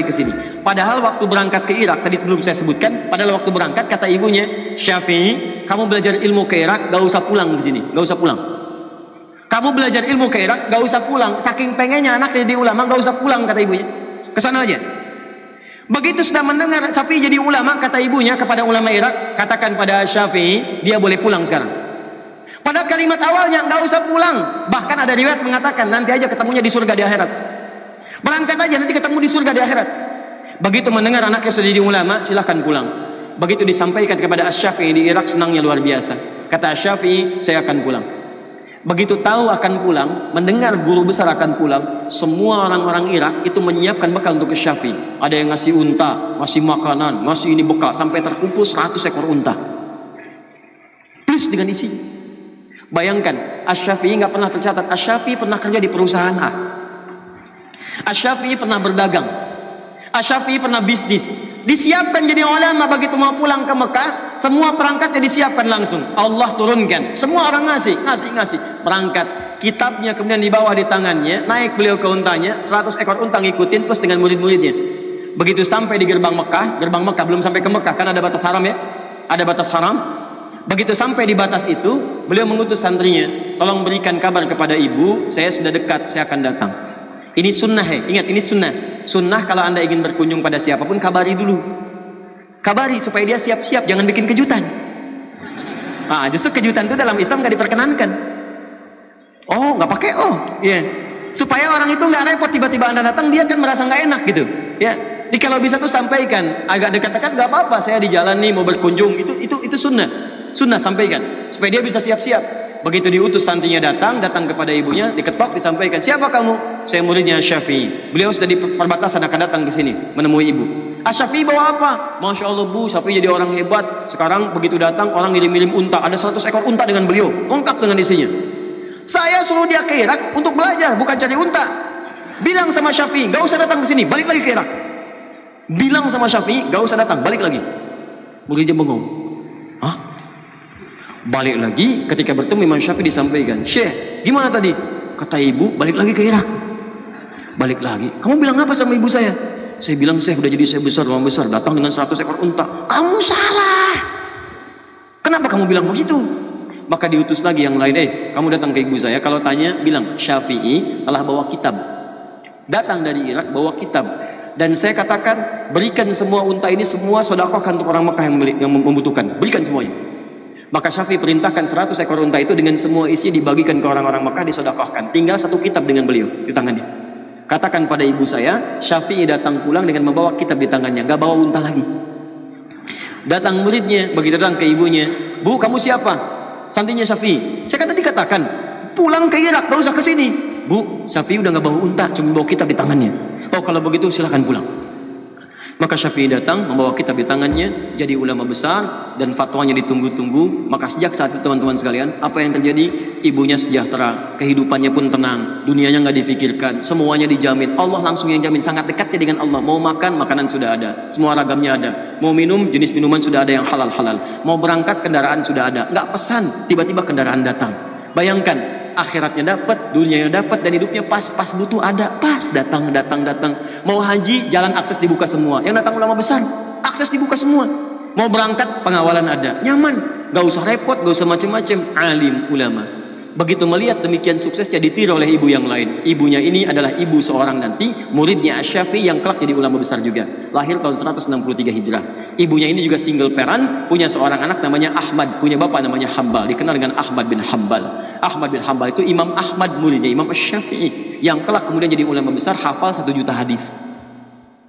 sini. Padahal waktu berangkat ke Irak, tadi sebelum saya sebutkan, padahal waktu berangkat kata ibunya, Syafi'i, kamu belajar ilmu ke Irak, gak usah pulang ke sini, gak usah pulang. Kamu belajar ilmu ke Irak, gak usah pulang. Saking pengennya anak jadi ulama, gak usah pulang kata ibunya. Kesana aja. Begitu sudah mendengar Syafi'i jadi ulama, kata ibunya kepada ulama Irak, katakan pada Syafi'i, dia boleh pulang sekarang. Pada kalimat awalnya, nggak usah pulang. Bahkan ada riwayat mengatakan, nanti aja ketemunya di surga di akhirat. Berangkat aja, nanti ketemu di surga di akhirat. Begitu mendengar anaknya sudah jadi ulama, silahkan pulang. Begitu disampaikan kepada Asy-Syafi'i di Irak, senangnya luar biasa. Kata Asy-Syafi'i, saya akan pulang. Begitu tahu akan pulang, mendengar guru besar akan pulang, semua orang-orang Irak itu menyiapkan bekal untuk ke Syafi'i. Ada yang ngasih unta, ngasih makanan, ngasih ini bekal, sampai terkumpul 100 ekor unta. Plus dengan isi. Bayangkan, Asy-Syafi'i nggak pernah tercatat. Asy-Syafi'i pernah kerja di perusahaan A. Asy-Syafi'i pernah berdagang. Asy-Syafi'i pernah bisnis. Disiapkan jadi ulama. Begitu mau pulang ke Mekah, semua perangkatnya disiapkan langsung. Allah turunkan, semua orang ngasih. Berangkat, kitabnya kemudian dibawa di tangannya, naik beliau ke untanya, 100 ekor unta ngikutin plus dengan murid-muridnya. Begitu sampai di gerbang Mekah belum sampai ke Mekah, kan ada batas haram ya, ada batas haram. Begitu sampai di batas itu, beliau mengutus santrinya, tolong berikan kabar kepada ibu, saya sudah dekat, saya akan datang. Ini sunnah ya, ingat ini sunnah. Sunnah kalau anda ingin berkunjung pada siapapun, kabari dulu. Kabari supaya dia siap-siap, jangan bikin kejutan. Justru kejutan itu dalam Islam nggak diperkenankan. Oh, nggak pakai supaya orang itu nggak repot, tiba-tiba anda datang dia kan merasa nggak enak gitu. Ya, jadi kalau bisa tuh sampaikan, agak dekat-dekat nggak apa-apa. Saya di jalan nih mau berkunjung, itu sunnah sampaikan supaya dia bisa siap-siap. Begitu diutus santrinya datang kepada ibunya, diketok, disampaikan, siapa kamu? Saya muridnya Syafi'i. Beliau sudah di perbatasan akan datang ke sini menemui ibu. Syafi'i bawa apa? Masya Allah bu, Syafi'i jadi orang hebat. Sekarang begitu datang orang ngirim-ngirim unta, ada 100 ekor unta dengan beliau, lengkap dengan isinya. Saya suruh dia ke Irak untuk belajar, bukan cari unta. Bilang sama Syafi'i, gak usah datang ke sini, balik lagi ke Irak. Bilang sama Syafi'i, gak usah datang, balik lagi. Muridnya bengong. Balik lagi, ketika bertemu Imam Syafi'i disampaikan, Syekh, gimana tadi? Kata ibu, balik lagi ke Irak. Balik lagi, kamu bilang apa sama ibu saya? Saya bilang, Syekh, udah jadi saya besar, ulama besar, datang dengan 100 ekor unta. Kamu salah. Kenapa kamu bilang begitu? Maka diutus lagi yang lain, kamu datang ke ibu saya, kalau tanya, bilang, Syafi'i telah bawa kitab. Datang dari Irak, bawa kitab. Dan saya katakan, berikan semua unta ini, semua sedekahkan untuk orang Mekah yang membutuhkan. Berikan semuanya. Maka Syafi'i perintahkan 100 ekor unta itu dengan semua isi dibagikan ke orang-orang Mekah, disedekahkan. Tinggal satu kitab dengan beliau di tangannya. Katakan pada ibu saya, Syafi'i datang pulang dengan membawa kitab di tangannya, gak bawa unta lagi. Datang muridnya, begitu datang ke ibunya, Bu, kamu siapa? Santrinya Syafi'i. Saya kan tadi katakan, pulang ke Irak, gak usah ke sini. Bu, Syafi'i udah gak bawa unta, cuma bawa kitab di tangannya. Oh, kalau begitu silahkan pulang. Maka Syafi'i datang membawa kitab di tangannya, jadi ulama besar dan fatwanya ditunggu-tunggu. Maka sejak saat itu teman-teman sekalian, apa yang terjadi? Ibunya sejahtera, kehidupannya pun tenang, dunianya nggak difikirkan, semuanya dijamin. Allah langsung yang jamin, sangat dekatnya dengan Allah. Mau makan, makanan sudah ada, semua ragamnya ada. Mau minum, jenis minuman sudah ada yang halal-halal. Mau berangkat, kendaraan sudah ada. Nggak pesan, tiba-tiba kendaraan datang. Bayangkan, akhiratnya dapat, dunianya dapat, dan hidupnya pas butuh ada, pas datang. Mau haji, jalan akses dibuka semua. Yang datang ulama besar, akses dibuka semua. Mau berangkat, pengawalan ada, nyaman, gak usah repot, gak usah macam-macam. Alim ulama. Begitu melihat demikian suksesnya, ditiru oleh ibu yang lain. Ibunya ini adalah ibu seorang nanti muridnya Asy-Syafi'i yang kelak jadi ulama besar juga. Lahir tahun 163 Hijrah. Ibunya ini juga single parent, punya seorang anak namanya Ahmad, punya bapak namanya Hambal, dikenal dengan Ahmad bin Hambal. Ahmad bin Hambal itu Imam Ahmad muridnya Imam Asy-Syafi'i yang kelak kemudian jadi ulama besar, hafal 1 juta hadis.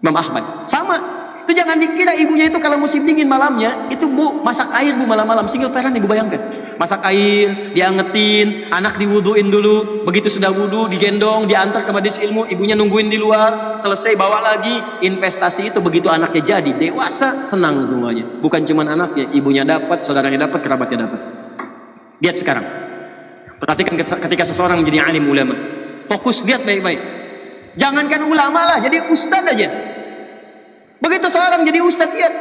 Imam Ahmad sama. Itu jangan dikira ibunya itu kalau musim dingin malamnya itu Bu masak air Bu malam-malam, single parent ibu bayangkan. Masak air, diangetin, anak diwuduin dulu, begitu sudah wudu digendong, diantar ke majelis ilmu, ibunya nungguin di luar, selesai bawa lagi. Investasi itu begitu anaknya jadi dewasa, senang semuanya. Bukan cuma anaknya, ibunya dapat, saudaranya dapat, kerabatnya dapat. Lihat sekarang. Perhatikan ketika seseorang menjadi alim ulama. Fokus, lihat baik-baik. Jangankan ulama lah, jadi ustadz aja. Begitu seorang jadi ustadz, lihat.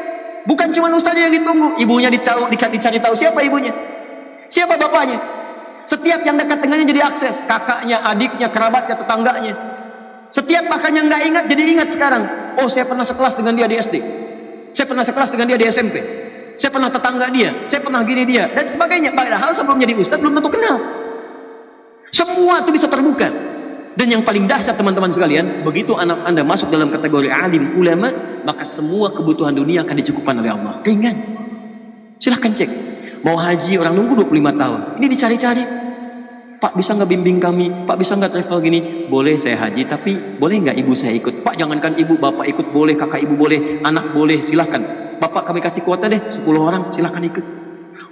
Bukan cuma ustadznya yang ditunggu, ibunya dicari tahu siapa ibunya, siapa bapaknya. Setiap yang dekat dengannya jadi akses, kakaknya, adiknya, kerabatnya, tetangganya. Setiap makanya nggak ingat jadi ingat sekarang. Oh, saya pernah sekelas dengan dia di SD, saya pernah sekelas dengan dia di SMP, saya pernah tetangga dia, saya pernah gini dia, dan sebagainya. Padahal sebelum jadi ustadz belum tentu kenal. Semua itu bisa terbuka. Dan yang paling dahsyat teman-teman sekalian, begitu anak Anda masuk dalam kategori alim ulama, maka semua kebutuhan dunia akan dicukupkan oleh Allah. Ringan. Silahkan cek. Mau haji, orang nunggu 25 tahun. Ini dicari-cari. Pak, bisa nggak bimbing kami? Pak, bisa nggak travel gini? Boleh saya haji, tapi boleh nggak ibu saya ikut? Pak, jangankan ibu, bapak ikut boleh, kakak ibu boleh, anak boleh, silahkan. Bapak kami kasih kuota deh, 10 orang, silahkan ikut.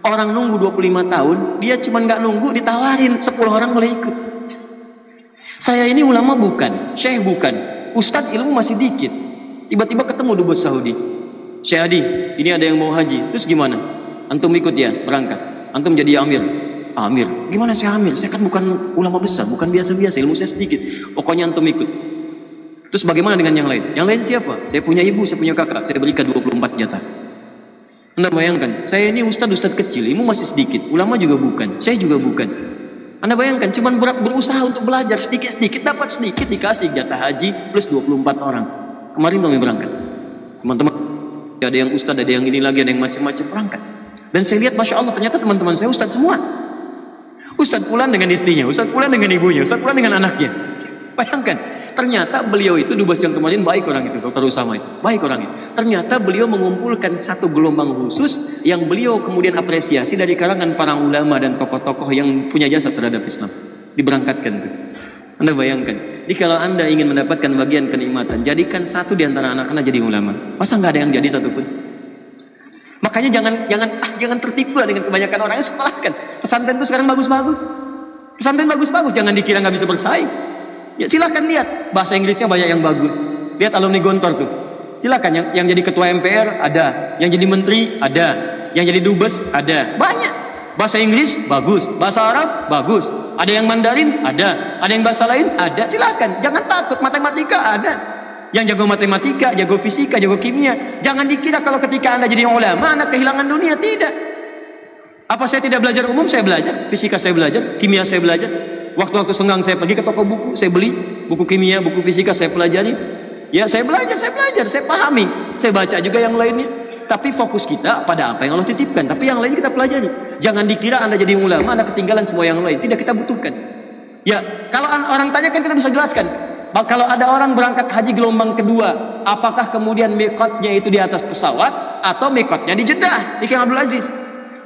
Orang nunggu 25 tahun, dia cuma nggak nunggu, ditawarin, 10 orang boleh ikut. Saya ini ulama bukan, syekh bukan, ustadz ilmu masih dikit. Tiba-tiba ketemu dubes Saudi. Syekh Adi, ini ada yang mau haji, terus gimana? Antum ikut ya, berangkat. Antum jadi amir. Amir, gimana saya amir? Saya kan bukan ulama besar, bukan biasa-biasa, ilmu saya sedikit. Pokoknya antum ikut. Terus bagaimana dengan yang lain? Yang lain siapa? Saya punya ibu, saya punya kakak, saya berikan 24 jatah. Anda bayangkan, saya ini ustadz kecil, ilmu masih sedikit, ulama juga bukan, saya juga bukan. Anda bayangkan, cuma berusaha untuk belajar sedikit-sedikit, dapat sedikit, dikasih jatah haji plus 24 orang. Kemarin kami berangkat. Teman-teman, ada yang ustadz, ada yang ini lagi, ada yang macam-macam berangkat. Dan saya lihat, Masya Allah, ternyata teman-teman saya ustadz semua. Ustadz pulang dengan istrinya, ustadz pulang dengan ibunya, ustadz pulang dengan anaknya. Bayangkan, ternyata beliau itu dubes yang kemarin baik orang itu, Dr. Usama itu, baik orang itu. Ternyata beliau mengumpulkan satu gelombang khusus yang beliau kemudian apresiasi dari kalangan para ulama dan tokoh-tokoh yang punya jasa terhadap Islam. Diberangkatkan tuh. Anda bayangkan, jadi kalau Anda ingin mendapatkan bagian kenikmatan, jadikan satu di antara anak Anda jadi ulama. Masa nggak ada yang jadi satupun? Makanya jangan tertipu dengan kebanyakan orang yang sekolahkan. Pesantren itu sekarang bagus-bagus. Pesantren bagus-bagus, jangan dikira nggak bisa bersaing. Ya silakan lihat, bahasa Inggrisnya banyak yang bagus. Lihat alumni Gontor tuh. Silakan yang jadi ketua MPR ada, yang jadi menteri ada, yang jadi dubes ada. Banyak. Bahasa Inggris bagus, bahasa Arab bagus. Ada yang Mandarin ada yang bahasa lain ada. Silakan, jangan takut, matematika ada. Yang jago matematika, jago fisika, jago kimia. Jangan dikira kalau ketika Anda jadi ulama, Anda kehilangan dunia, tidak. Apa saya tidak belajar umum? Saya belajar. Fisika saya belajar, kimia saya belajar. Waktu-waktu senggang saya pergi ke toko buku, saya beli buku kimia, buku fisika, saya pelajari. Ya, saya belajar, saya pahami. Saya baca juga yang lainnya. Tapi fokus kita pada apa yang Allah titipkan. Tapi yang lain kita pelajari. Jangan dikira Anda jadi ulama, Anda ketinggalan semua yang lain. Tidak, kita butuhkan. Ya, kalau orang tanya kan kita bisa jelaskan. Kalau ada orang berangkat haji gelombang kedua, apakah kemudian mikotnya itu di atas pesawat atau mikotnya di Jeddah, di King Abdul Aziz?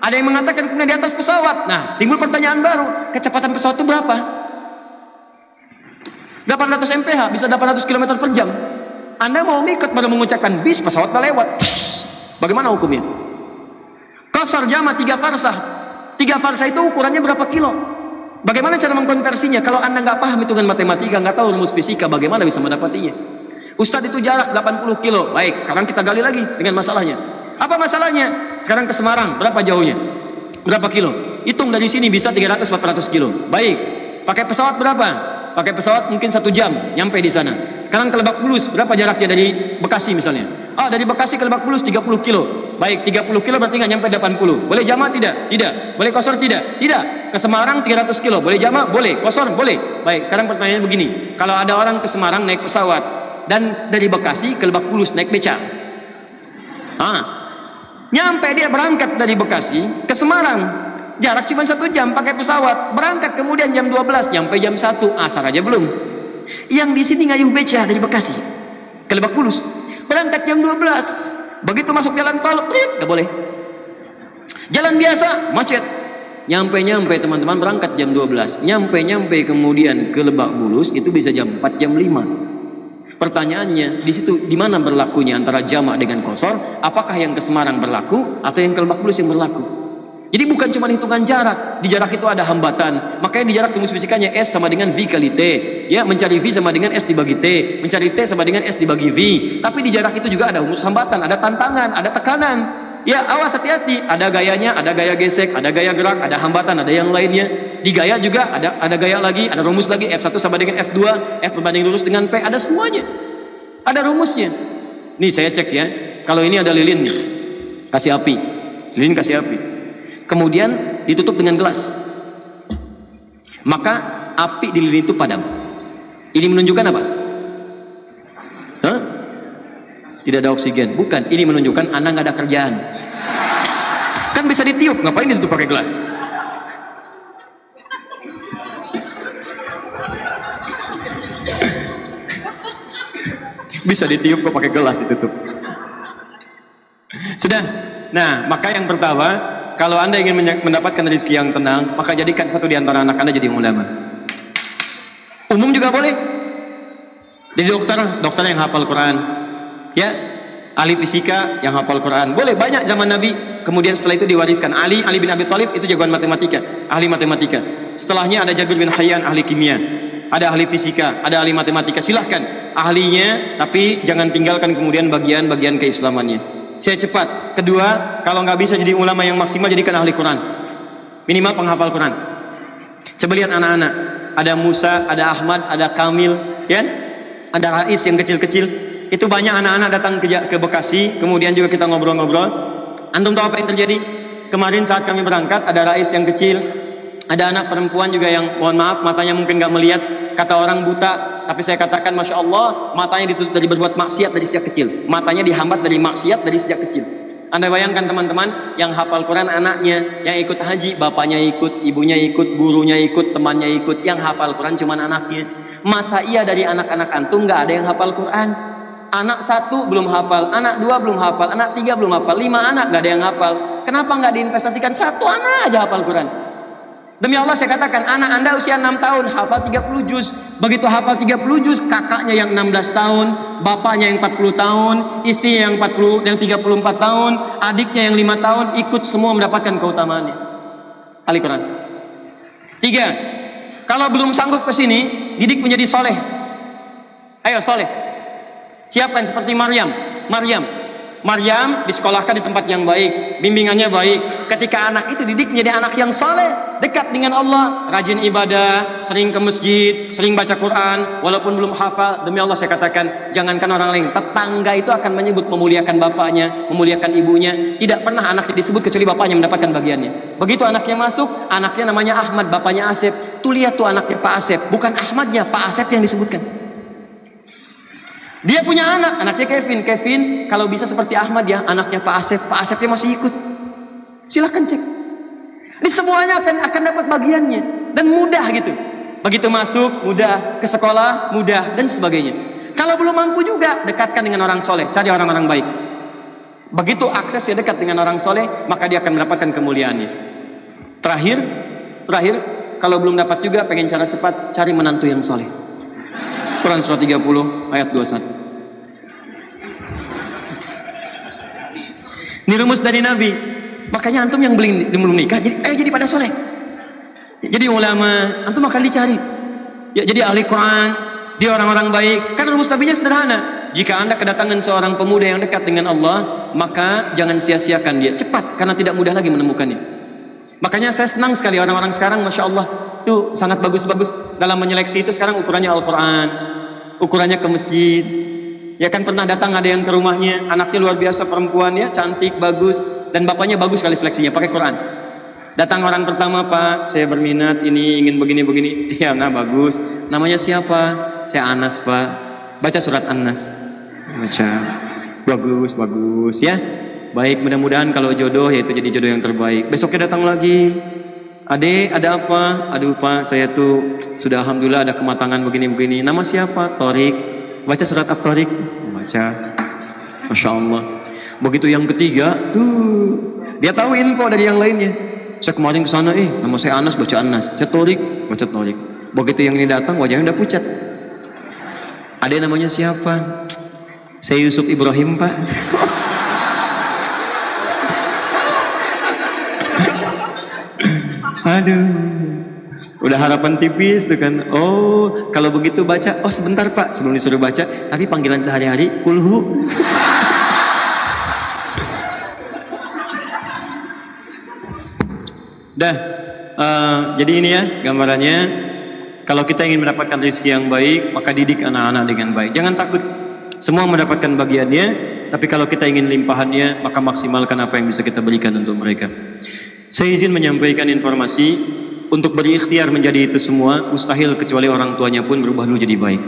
Ada yang mengatakan kemudian di atas pesawat. Nah, timbul pertanyaan baru. Kecepatan pesawat itu berapa? 800 mph, bisa 800 km per jam. Anda mau mikot baru mengucapkan bis, pesawat tak lewat. Bagaimana hukumnya? Qasar jama 3 farsah. 3 farsah itu ukurannya berapa kilo? Bagaimana cara mengkonversinya? Kalau Anda nggak paham hitungan matematika, nggak tahu rumus fisika, bagaimana bisa mendapatinya? Ustadz, itu jarak 80 kilo. Baik, sekarang kita gali lagi dengan masalahnya. Apa masalahnya? Sekarang ke Semarang, berapa jauhnya? Berapa kilo? Hitung dari sini bisa 300-400 kilo. Baik, pakai pesawat berapa? Pakai pesawat mungkin 1 jam nyampe di sana. Sekarang ke Lebak Bulus, berapa jaraknya dari Bekasi misalnya? Dari Bekasi ke Lebak Bulus 30 kilo. Baik, 30 kilo berarti nggak nyampe 80. Boleh jamak tidak? Tidak. Boleh kosor tidak? Tidak. Ke Semarang 300 kilo. Boleh jamak? Boleh. Kosor? Boleh. Baik, sekarang pertanyaannya begini. Kalau ada orang ke Semarang naik pesawat dan dari Bekasi ke Lebak Bulus naik beca. Nyampe dia berangkat dari Bekasi ke Semarang. Jarak cuma 1 jam pakai pesawat. Berangkat kemudian jam 12, nyampe jam 1. Asar aja belum. Yang di sini ngayuh beca dari Bekasi ke Lebak Bulus. Berangkat jam 12. Begitu masuk jalan tol, nggak boleh. Jalan biasa, macet. Nyampe teman-teman berangkat jam 12. Nyampe kemudian ke Lebak Bulus itu bisa jam 4, jam 5. Pertanyaannya, di situ di mana berlakunya antara jamak dengan kosor? Apakah yang ke Semarang berlaku atau yang ke Lebak Bulus yang berlaku? Jadi bukan cuma hitungan jarak. Di jarak itu ada hambatan. Makanya di jarak rumus fisikanya S sama dengan V kali T. Ya, mencari V sama dengan S dibagi T. Mencari T sama dengan S dibagi V. Tapi di jarak itu juga ada rumus hambatan, ada tantangan, ada tekanan. Ya, awas, hati-hati. Ada gayanya, ada gaya gesek, ada gaya gerak, ada hambatan, ada yang lainnya. Di gaya juga ada gaya lagi, ada rumus lagi. F1 sama dengan F2, F berbanding lurus dengan P. Ada semuanya. Ada rumusnya. Nih saya cek ya. Kalau ini ada lilin nih. Kasih api. Lilin kasih api. Kemudian ditutup dengan gelas. Maka api di lilin itu padam. Ini menunjukkan apa? Tidak ada oksigen. Bukan, ini menunjukkan Anda nggak ada kerjaan. Kan bisa ditiup, ngapain ditutup pakai gelas? Bisa ditiup kok pakai gelas ditutup. Sudah. Nah, maka yang pertama, kalau Anda ingin mendapatkan rezeki yang tenang, maka jadikan satu di antara anak Anda jadi ulama. Umum juga boleh. Jadi dokter yang hafal Quran. Ya, ahli fisika yang hafal Quran. Boleh, banyak zaman Nabi. Kemudian setelah itu diwariskan. Ali bin Abi Thalib itu jagoan matematika, ahli matematika. Setelahnya ada Jabir bin Hayyan, ahli kimia. Ada ahli fisika, ada ahli matematika. Silahkan ahlinya, tapi jangan tinggalkan kemudian bagian-bagian keislamannya. Saya cepat. Kedua, kalau nggak bisa jadi ulama yang maksimal, jadikan ahli Quran. Minimal penghafal Quran. Coba lihat anak-anak. Ada Musa, ada Ahmad, ada Kamil, ya? Ada Rais yang kecil-kecil. Itu banyak anak-anak datang ke Bekasi. Kemudian juga kita ngobrol-ngobrol. Antum tahu apa yang terjadi? Kemarin saat kami berangkat, ada Rais yang kecil. Ada anak perempuan juga yang, mohon maaf, matanya mungkin nggak melihat. Kata orang buta. Tapi saya katakan, Masya Allah, matanya ditutup dari berbuat maksiat dari sejak kecil. Matanya dihambat dari maksiat dari sejak kecil. Anda bayangkan teman-teman, yang hafal Quran anaknya, yang ikut haji, bapaknya ikut, ibunya ikut, gurunya ikut, temannya ikut. Yang hafal Quran cuma anaknya. Masa iya dari anak-anak antum nggak ada yang hafal Quran? Anak 1 belum hafal, anak 2 belum hafal, anak 3 belum hafal, 5 anak nggak ada yang hafal. Kenapa nggak diinvestasikan 1 anak aja hafal Quran? Demi Allah saya katakan, anak Anda usia 6 tahun hafal 30 juz. Begitu hafal 30 juz, kakaknya yang 16 tahun, bapaknya yang 40 tahun, istrinya yang 34 tahun, adiknya yang 5 tahun, ikut semua mendapatkan keutamaannya. Ahli Quran. 3. Kalau belum sanggup ke sini, didik menjadi soleh. Ayo soleh. Siapkan seperti Maryam disekolahkan di tempat yang baik, bimbingannya baik. ketika anak itu didik menjadi anak yang soleh, dekat dengan Allah, rajin ibadah, sering ke masjid, sering baca Quran, walaupun belum hafal, demi Allah saya katakan, jangankan orang lain, tetangga itu akan menyebut memuliakan bapaknya, memuliakan ibunya. Tidak pernah anaknya disebut kecuali bapaknya mendapatkan bagiannya. Begitu anaknya masuk, anaknya namanya Ahmad, bapaknya Asep. Tuh lihat tuh anaknya Pak Asep, bukan Ahmadnya, Pak Asep yang disebutkan. Dia punya anak, anaknya Kevin. Kevin kalau bisa seperti Ahmad ya, anaknya Pak Asep. Pak Asepnya masih ikut. Silahkan cek. Di semuanya akan dapat bagiannya dan mudah gitu. Begitu masuk mudah, ke sekolah mudah dan sebagainya. Kalau belum mampu juga dekatkan dengan orang soleh, cari orang-orang baik. Begitu aksesnya dekat dengan orang soleh, maka dia akan mendapatkan kemuliaannya. Terakhir, kalau belum dapat juga pengen cara cepat, cari menantu yang soleh. Quran surah 30 ayat 21. Ini rumus dari Nabi. Makanya antum yang belum nikah jadi pada soleh. Jadi ulama, antum akan dicari. Ya, jadi ahli Quran, dia orang-orang baik. Kan rumus Nabinya sederhana. Jika Anda kedatangan seorang pemuda yang dekat dengan Allah, maka jangan sia-siakan dia. Cepat, karena tidak mudah lagi menemukannya. Makanya saya senang sekali orang-orang sekarang, Masya Allah, itu sangat bagus-bagus dalam menyeleksi itu. Sekarang ukurannya Al-Quran, ukurannya ke masjid. Ya kan pernah datang ada yang ke rumahnya, anaknya luar biasa perempuan ya, cantik, bagus, dan bapaknya bagus sekali seleksinya, pakai Quran. Datang orang pertama, Pak, saya berminat ini, ingin begini-begini. Ya, nah bagus. Namanya siapa? Saya Anas, Pak. Baca surat An-Nas. Baca. Bagus ya. Baik, mudah-mudahan kalau jodoh ya itu jadi jodoh yang terbaik. Besoknya datang lagi. Adek, ada apa? Aduh Pak, saya tuh sudah alhamdulillah ada kematangan begini-begini. Nama siapa? Torik. Baca surat At-Tariq. Baca. Masya Allah. Begitu yang ketiga, tuh dia tahu info dari yang lainnya. Saya kemarin ke sana, nama saya Anas, baca Anas. Saya Torik, baca Torik. Begitu yang ini datang, wajahnya udah pucat. Ada namanya siapa? Saya Yusuf Ibrahim, Pak. Aduh, udah harapan tipis tuh kan. Oh, kalau begitu baca. Oh sebentar Pak, sebelum disuruh baca. Tapi panggilan sehari-hari, kulhu. Jadi ini ya gambarannya. Kalau kita ingin mendapatkan rezeki yang baik, maka didik anak-anak dengan baik. Jangan takut, semua mendapatkan bagiannya. Tapi kalau kita ingin limpahannya, maka maksimalkan apa yang bisa kita berikan untuk mereka. Saya izin menyampaikan informasi, untuk berikhtiar menjadi itu semua mustahil kecuali orang tuanya pun berubah dulu jadi baik.